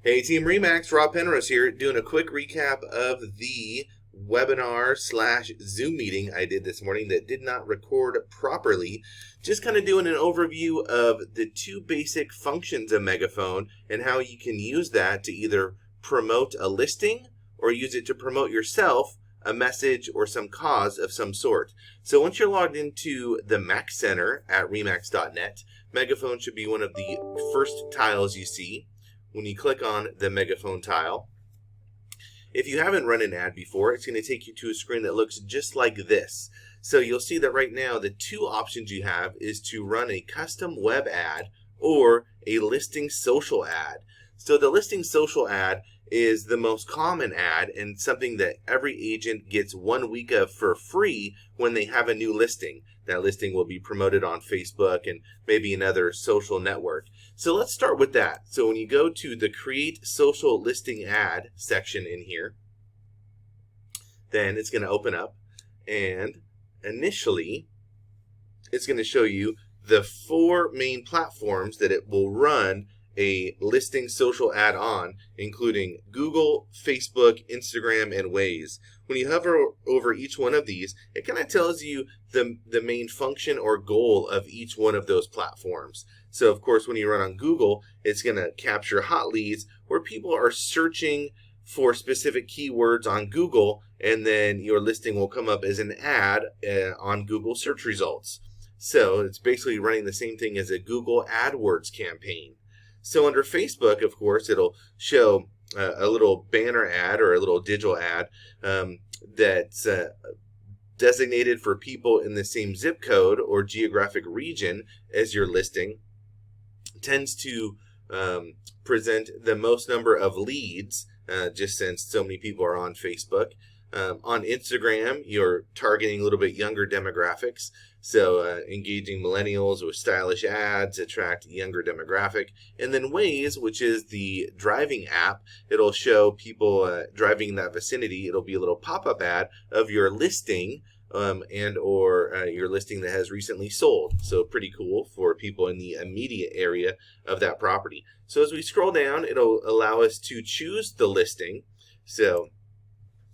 Hey Team Remax, Rob Penrose here, doing a quick recap of the webinar slash Zoom meeting I did this morning that did not record properly. Just kind of doing an overview of the two basic functions of Megaphone and how you can use that to either promote a listing or use it to promote yourself, a message, or some cause of some sort. So once you're logged into the Mac Center at remax.net, Megaphone should be one of the first tiles you see. When you click on the Megaphone tile, if you haven't run an ad before, it's going to take you to a screen that looks just like this. So you'll see that right now the two options you have is to run a custom web ad or a listing social ad. So the listing social ad is the most common ad and something that every agent gets 1 week of for free when they have a new listing. That listing will be promoted on Facebook and maybe another social network. So let's start with that. So when you go to the Create Social Listing Ad section in here, then it's going to open up, and initially it's going to show you the four main platforms that it will run a listing social ad on, including Google, Facebook, Instagram, and Waze. When you hover over each one of these, it kind of tells you the main function or goal of each one of those platforms. So of course, when you run on Google, it's going to capture hot leads where people are searching for specific keywords on Google, and then your listing will come up as an ad on Google search results. So it's basically running the same thing as a Google AdWords campaign. So under Facebook, of course, it'll show a little banner ad or a little digital ad that's designated for people in the same zip code or geographic region as your listing. It tends to present the most number of leads, just since so many people are on Facebook. On Instagram, you're targeting a little bit younger demographics, so engaging millennials with stylish ads attract younger demographic. And then Waze, which is the driving app, it'll show people driving in that vicinity. It'll be a little pop-up ad of your listing and or your listing that has recently sold. So pretty cool for people in the immediate area of that property. So as we scroll down, it'll allow us to choose the listing. So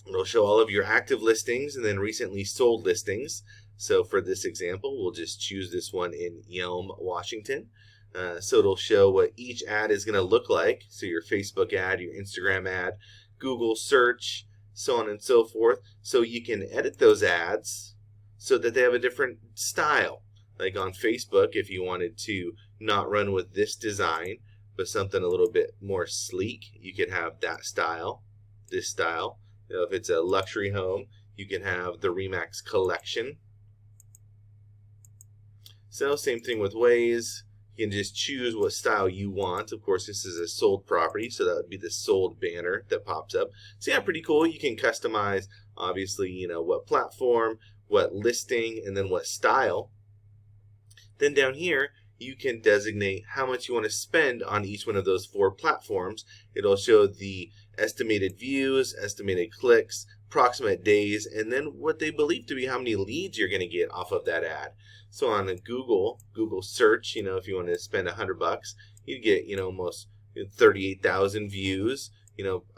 it'll show all of your active listings and then recently sold listings. So for this example, we'll just choose this one in Yelm, Washington. So it'll show what each ad is going to look like. So your Facebook ad, your Instagram ad, Google search, so on and so forth. So you can edit those ads so that they have a different style. Like on Facebook, if you wanted to not run with this design, but something a little bit more sleek, you could have that style, this style. If it's a luxury home, you can have the Remax collection. So same thing with Waze. You can just choose what style you want. Of course, this is a sold property, so that would be the sold banner that pops up. So yeah, pretty cool. You can customize, obviously, what platform, what listing, and then what style. Then down here, you can designate how much you want to spend on each one of those four platforms. It'll show the estimated views, estimated clicks, approximate days, and then what they believe to be how many leads you're going to get off of that ad. So on a Google search, if you want to spend $100, you get, almost 38,000 views,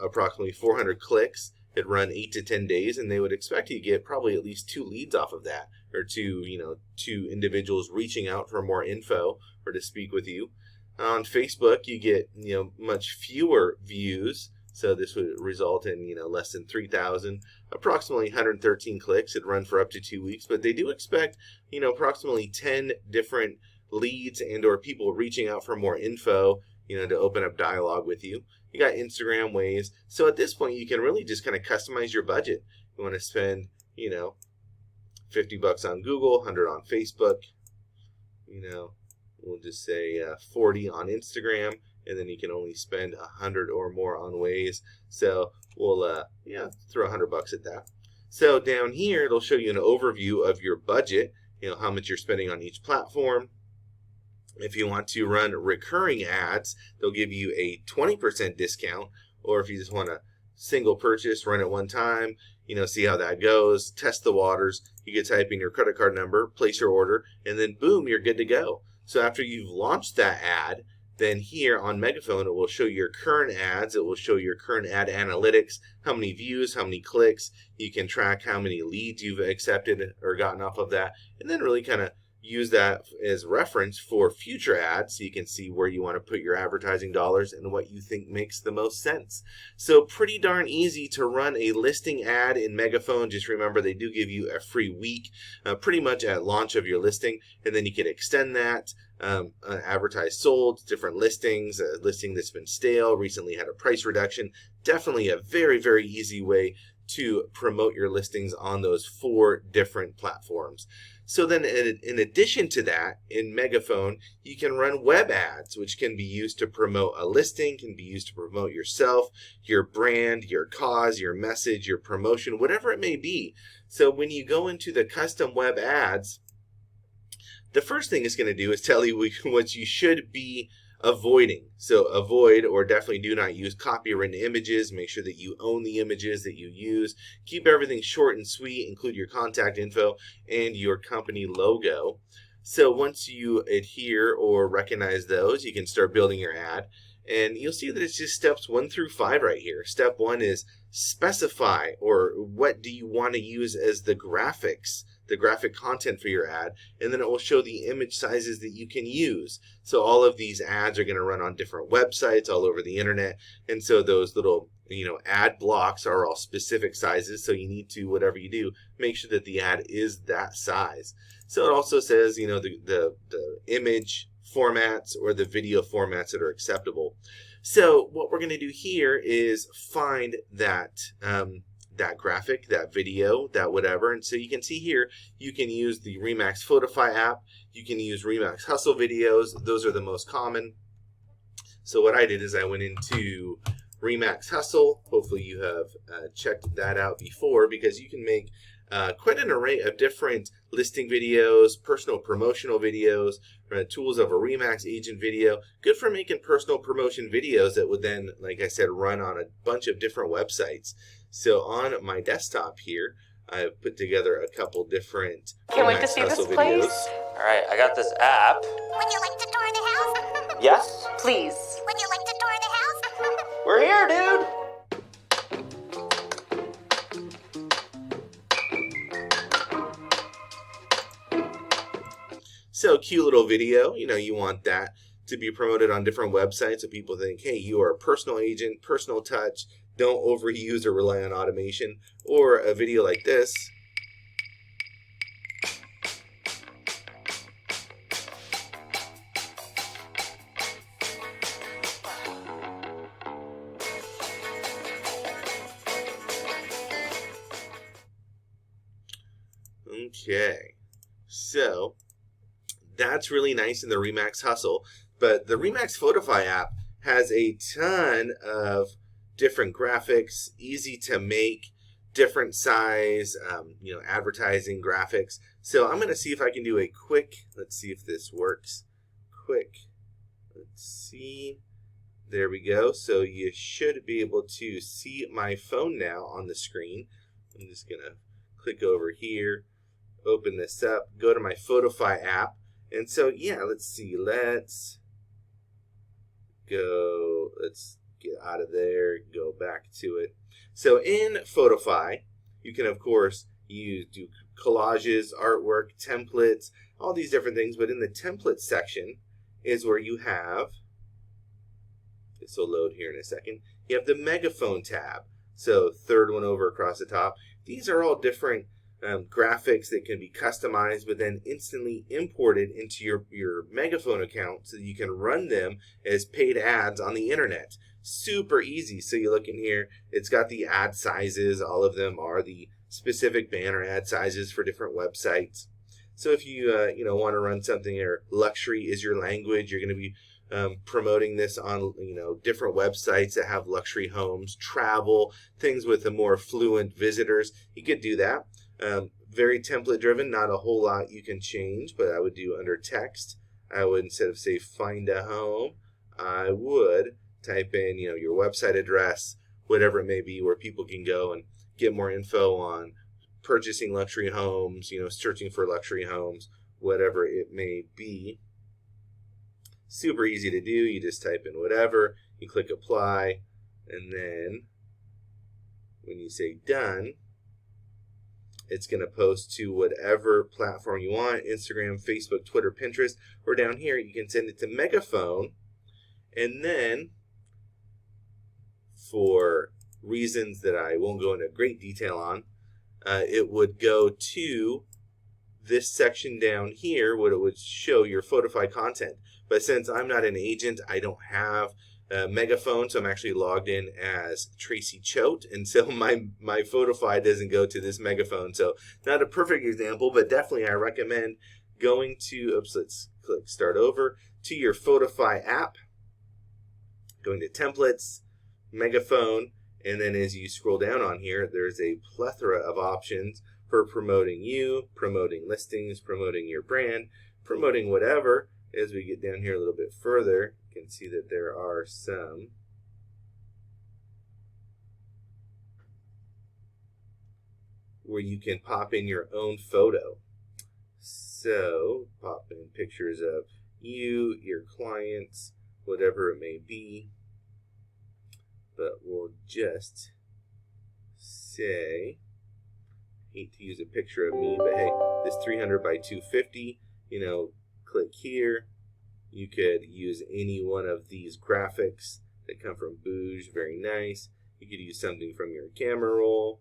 approximately 400 clicks. It'd run 8 to 10 days, and they would expect you to get probably at least 2 leads off of that, or two individuals reaching out for more info or to speak with you. On Facebook, you get, much fewer views. So this would result in, less than 3,000, approximately 113 clicks. It'd run for up to 2 weeks, but they do expect, approximately 10 different leads and or people reaching out for more info, to open up dialogue with you. You got Instagram, Waze. So at this point, you can really just kind of customize your budget. You want to spend, $50 on Google, 100 on Facebook, we'll just say 40 on Instagram, and then you can only spend 100 or more on Waze. So we'll throw $100 at that. So down here, it'll show you an overview of your budget, how much you're spending on each platform. If you want to run recurring ads, they'll give you a 20% discount. Or if you just want a single purchase, run it one time, see how that goes, test the waters. You can type in your credit card number, place your order, and then boom, you're good to go. So after you've launched that ad, then here on Megaphone, it will show your current ads. It will show your current ad analytics, how many views, how many clicks. You can track how many leads you've accepted or gotten off of that, and then really kind of use that as reference for future ads so you can see where you want to put your advertising dollars and what you think makes the most sense. So pretty darn easy to run a listing ad in Megaphone. Just remember, they do give you a free week pretty much at launch of your listing, and then you can extend that. Advertise sold, different listings, a listing that's been stale, recently had a price reduction. Definitely a very, very easy way to promote your listings on those 4 different platforms. So then in addition to that, in Megaphone, you can run web ads, which can be used to promote a listing, can be used to promote yourself, your brand, your cause, your message, your promotion, whatever it may be. So when you go into the custom web ads, the first thing it's going to do is tell you what you should be avoiding. So avoid, or definitely do not use, copywritten images. Make sure that you own the images that you use. Keep everything short and sweet. Include your contact info and your company logo. So once you adhere or recognize those, you can start building your ad. And you'll see that it's just steps 1 through 5 right here. Step 1 is specify, or what do you want to use as the graphics, the graphic content for your ad, and then it will show the image sizes that you can use. So all of these ads are going to run on different websites all over the internet, and so those little ad blocks are all specific sizes, so you need to, whatever you do, make sure that the ad is that size. So it also says the image formats or the video formats that are acceptable. So what we're going to do here is find that that graphic, that video, that whatever. And so you can see here, you can use the Remax Photify app. You can use Remax Hustle videos. Those are the most common. So what I did is I went into Remax Hustle. Hopefully you have checked that out before, because you can make quite an array of different listing videos, personal promotional videos, tools of a Remax agent video. Good for making personal promotion videos that would then, like I said, run on a bunch of different websites. So on my desktop here, I've put together a couple different Can't wait to see this place. All right, I got this app. Would you like to tour the house? Yes? Please. Would you like to tour the house? We're here, dude. So cute little video, you want that to be promoted on different websites so people think, hey, you are a personal agent, personal touch, don't overuse or rely on automation. Or a video like this. Okay, so that's really nice in the Remax Hustle, but the Remax Photify app has a ton of different graphics, easy to make, different size, advertising graphics. So I'm going to see if I can do a quick, let's see if this works. Let's see. There we go. So you should be able to see my phone now on the screen. I'm just going to click over here, open this up, go to my Photify app. And so, yeah, let's see. Let's go. Let's get out of there, go back to it. So in Photify, you can, of course, do collages, artwork, templates, all these different things. But in the template section is where you have, this will load here in a second, you have the Megaphone tab. So third one over across the top. These are all different graphics that can be customized but then instantly imported into your Megaphone account so that you can run them as paid ads on the internet. Super easy. So you look in here, it's got the ad sizes. All of them are the specific banner ad sizes for different websites. So if you want to run something, or luxury is your language, you're going to be promoting this on different websites that have luxury homes, travel, things with the more fluent visitors, you could do that. Very template driven, not a whole lot you can change, but I would do under text, I would, instead of say find a home, I would type in your website address, whatever it may be, where people can go and get more info on purchasing luxury homes, searching for luxury homes, whatever it may be. Super easy to do. You just type in whatever, you click apply, and then when you say done, it's going to post to whatever platform you want, Instagram, Facebook, Twitter, Pinterest, or down here you can send it to Megaphone, and then for reasons that I won't go into great detail on, it would go to this section down here where it would show your Photify content. But since I'm not an agent, I don't have Megaphone, so I'm actually logged in as Tracy Choate, and so my Photify doesn't go to this Megaphone. So not a perfect example, but definitely I recommend going to, let's click start over, to your Photify app, going to templates, Megaphone, and then as you scroll down on here, there's a plethora of options for promoting you, promoting listings, promoting your brand, promoting whatever. As we get down here a little bit further, you can see that there are some where you can pop in your own photo. So pop in pictures of you, your clients, whatever it may be. But we'll just say, hate to use a picture of me, but hey, this 300 by 250, click here. You could use any one of these graphics that come from Booge, very nice. You could use something from your camera roll.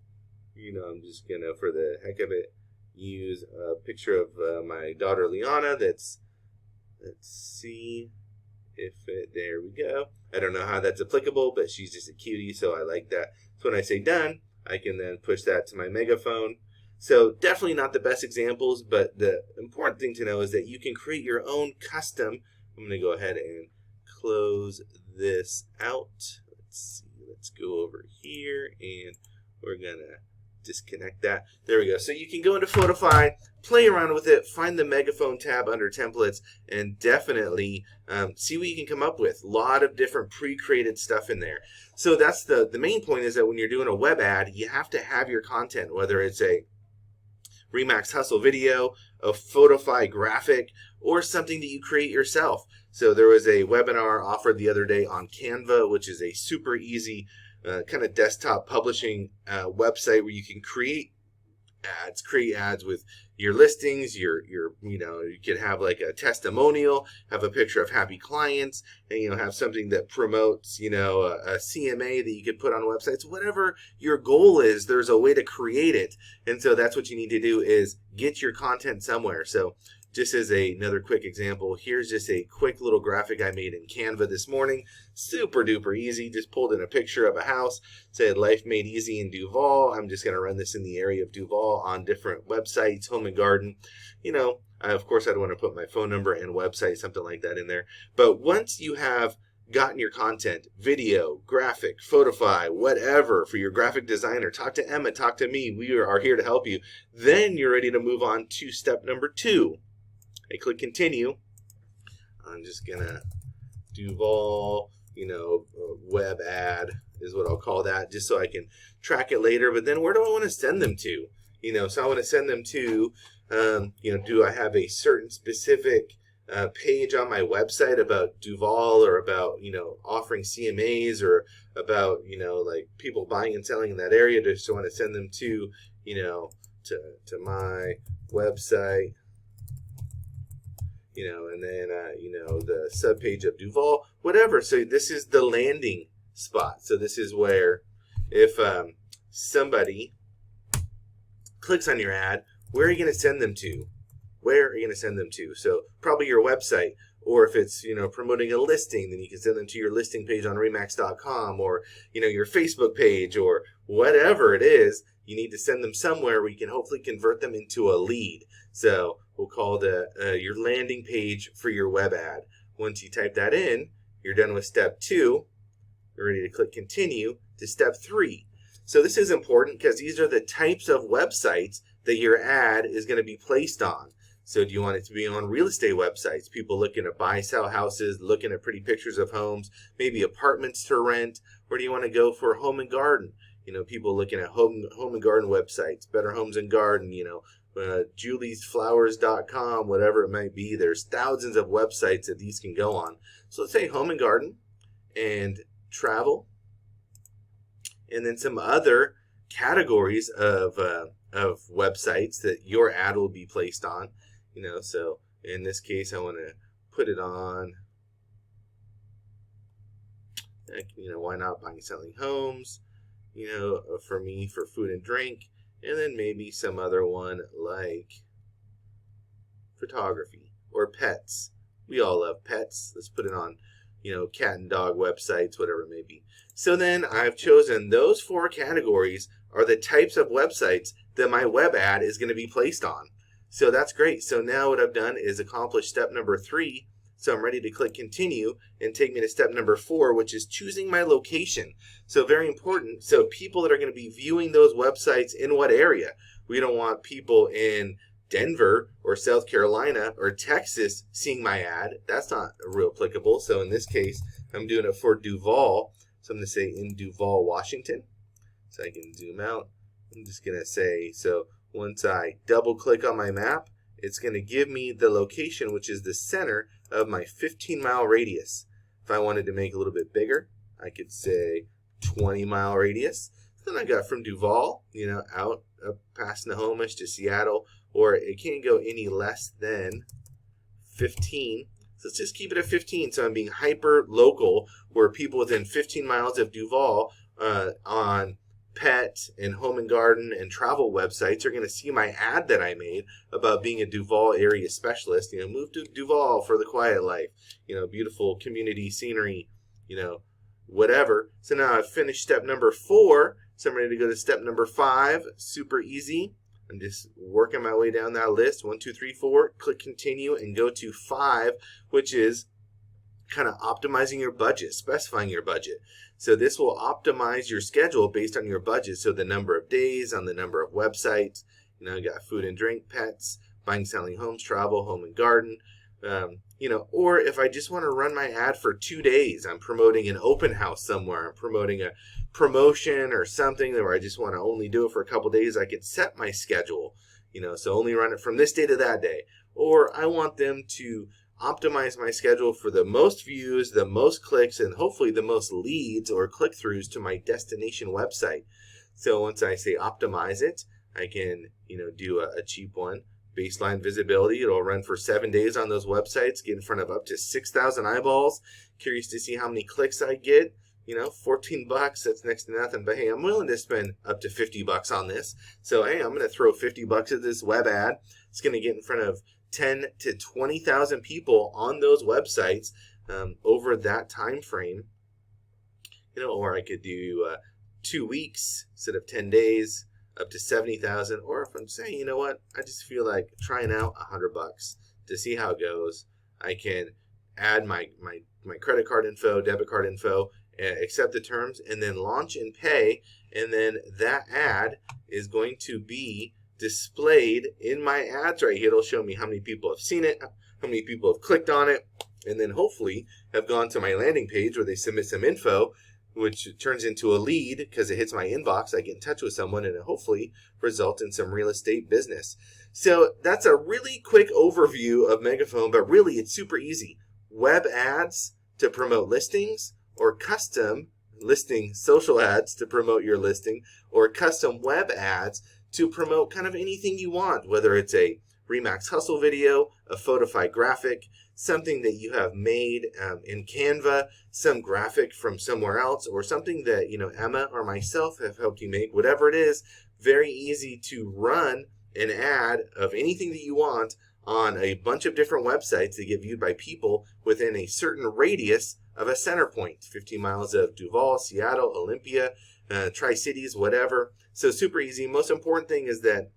I'm just gonna, for the heck of it, use a picture of my daughter Liana. Let's see if it, there we go. I don't know how that's applicable, but she's just a cutie, so I like that. So when I say done, I can then push that to my Megaphone. So definitely not the best examples, but the important thing to know is that you can create your own custom. I'm going to go ahead and close this out. Let's see. Let's go over here, and we're going to disconnect that. There we go. So you can go into Photify, play around with it, find the Megaphone tab under templates, and definitely see what you can come up with. A lot of different pre-created stuff in there. So that's the main point, is that when you're doing a web ad, you have to have your content, whether it's a Remax Hustle video, a Photify graphic, or something that you create yourself. So there was a webinar offered the other day on Canva, which is a super easy kind of desktop publishing website where you can create ads with your listings, you could have like a testimonial, have a picture of happy clients, and have something that promotes a CMA that you could put on websites. Whatever your goal is, there's a way to create it. And so that's what you need to do, is get your content somewhere. So just as another quick example, here's just a quick little graphic I made in Canva this morning. Super duper easy. Just pulled in a picture of a house, said life made easy in Duval. I'm just going to run this in the area of Duval on different websites, home and garden. Of course, I don't want to put my phone number and website, something like that in there. But once you have gotten your content, video, graphic, Photify, whatever, for your graphic designer, talk to Emma, talk to me. We are here to help you. Then you're ready to move on to step number 2. I click continue. I'm just gonna Duval, web ad is what I'll call that, just so I can track it later. But then where do I want to send them to? So I want to send them to, do I have a certain specific page on my website about Duval, or about, offering CMAs, or about, like people buying and selling in that area? Just want to send them to, to my website. And then, the subpage of Duval, whatever. So this is the landing spot. So this is where if somebody clicks on your ad, where are you going to send them to? Where are you going to send them to? So probably your website. Or if it's, promoting a listing, then you can send them to your listing page on Remax.com, or, your Facebook page, or whatever it is. You need to send them somewhere where you can hopefully convert them into a lead. So we'll call your landing page for your web ad. Once you type that in, you're done with step 2. You're ready to click continue to step 3. So this is important because these are the types of websites that your ad is going to be placed on. So do you want it to be on real estate websites, people looking to buy, sell houses, looking at pretty pictures of homes, maybe apartments to rent? Or do you want to go for home and garden? People looking at home and garden websites, Better Homes and Garden, juliesflowers.com, whatever it might be. There's thousands of websites that these can go on. So let's say home and garden and travel, and then some other categories of websites that your ad will be placed on. So in this case, I want to put it on, why not buying, selling homes, for me, for food and drink, and then maybe some other one like photography or pets. We all love pets. Let's put it on, cat and dog websites, whatever it may be. So then I've chosen those 4 categories are the types of websites that my web ad is going to be placed on. So that's great. So now what I've done is accomplish step number 3. So I'm ready to click continue and take me to step number 4, which is choosing my location. So very important. So people that are going to be viewing those websites in what area? We don't want people in Denver or South Carolina or Texas seeing my ad. That's not real applicable. So in this case, I'm doing it for Duval. So I'm going to say in Duval, Washington. So I can zoom out. I'm just going to say, so once I double click on my map, it's going to give me the location, which is the center of my 15-mile radius. If I wanted to make it a little bit bigger, I could say 20-mile radius. Then I got from Duval, out up past Snohomish to Seattle, or it can't go any less than 15. So let's just keep it at 15. So I'm being hyper local, where people within 15 miles of Duval on pet and home and garden and travel websites are going to see my ad that I made about being a Duval area specialist. Move to Duval for the quiet life, beautiful community scenery, whatever. So now I've finished step number 4. So I'm ready to go to step number 5. Super easy. I'm just working my way down that list. 1, 2, 3, 4. Click continue and go to 5, which is kind of optimizing your budget, specifying your budget. So this will optimize your schedule based on your budget. So the number of days, on the number of websites. I got food and drink, pets, buying, selling homes, travel, home and garden. Or if I just want to run my ad for 2 days, I'm promoting an open house somewhere, I'm promoting a promotion or something where I just want to only do it for a couple days, I could set my schedule, so only run it from this day to that day. Or I want them to optimize my schedule for the most views, the most clicks, and hopefully the most leads or click-throughs to my destination website. So once I say optimize it, I can, do a cheap one. Baseline visibility, it'll run for 7 days on those websites, get in front of up to 6,000 eyeballs. Curious to see how many clicks I get. $14, that's next to nothing, but hey, I'm willing to spend up to $50 on this. So hey, I'm going to throw $50 at this web ad. It's going to get in front of 10 to 20,000 people on those websites over that time frame. Or I could do 2 weeks instead of 10 days, up to 70,000. Or if I'm saying, I just feel like trying out $100 to see how it goes. I can add my credit card info, debit card info, accept the terms, and then launch and pay. And then that ad is going to be displayed in my ads right here. It'll show me how many people have seen it, how many people have clicked on it, and then hopefully have gone to my landing page where they submit some info, which turns into a lead because it hits my inbox. I get in touch with someone, and it hopefully result in some real estate business. So that's a really quick overview of Megaphone, but really it's super easy. Web ads to promote listings, or custom listing social ads to promote your listing, or custom web ads to promote kind of anything you want, whether it's a Remax Hustle video, a Photify graphic, something that you have made in Canva, some graphic from somewhere else, or something that Emma or myself have helped you make. Whatever it is, very easy to run an ad of anything that you want on a bunch of different websites that get viewed by people within a certain radius of a center point, 15 miles of Duval, Seattle, Olympia, Tri-Cities, whatever. So super easy. Most important thing is that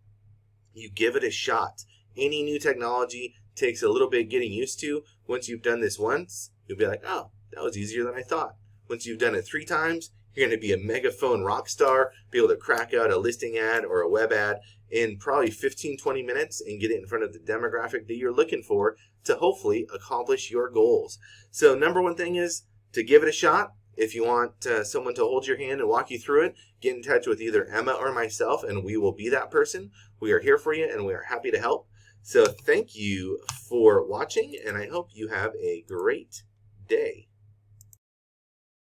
you give it a shot. Any new technology takes a little bit getting used to. Once you've done this once, you'll be like, oh, that was easier than I thought. Once you've done it 3 times, you're going to be a Megaphone rock star, be able to crack out a listing ad or a web ad in probably 15-20 minutes and get it in front of the demographic that you're looking for to hopefully accomplish your goals. So number one thing is to give it a shot. If you want someone to hold your hand and walk you through it, get in touch with either Emma or myself, and we will be that person. We are here for you, and we are happy to help. So thank you for watching, and I hope you have a great day.